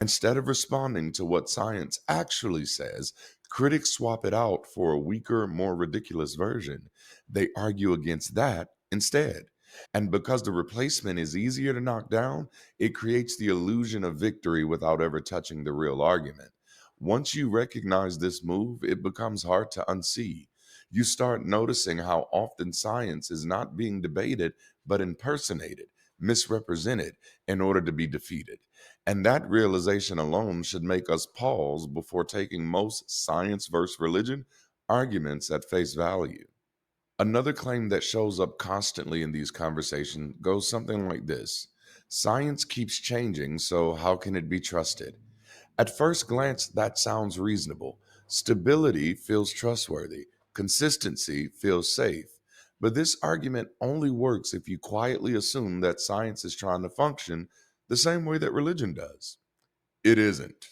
Instead of responding to what science actually says, critics swap it out for a weaker, more ridiculous version. They argue against that instead. And because the replacement is easier to knock down, it creates the illusion of victory without ever touching the real argument. Once you recognize this move, it becomes hard to unsee. You start noticing how often science is not being debated, but impersonated, misrepresented in order to be defeated. And that realization alone should make us pause before taking most science versus religion arguments at face value. Another claim that shows up constantly in these conversations goes something like this: science keeps changing, so how can it be trusted? At first glance, that sounds reasonable. Stability feels trustworthy, consistency feels safe. But this argument only works if you quietly assume that science is trying to function the same way that religion does. It isn't.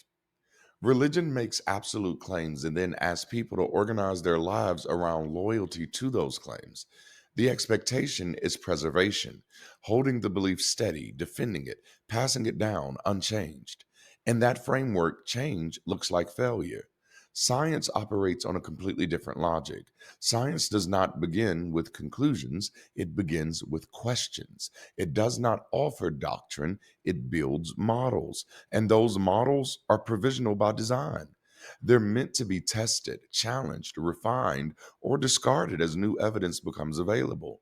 Religion makes absolute claims and then asks people to organize their lives around loyalty to those claims. The expectation is preservation, holding the belief steady, defending it, passing it down unchanged. In that framework, change looks like failure. Science operates on a completely different logic. Science does not begin with conclusions, it begins with questions. It does not offer doctrine, it builds models. And those models are provisional by design. They're meant to be tested, challenged, refined, or discarded as new evidence becomes available.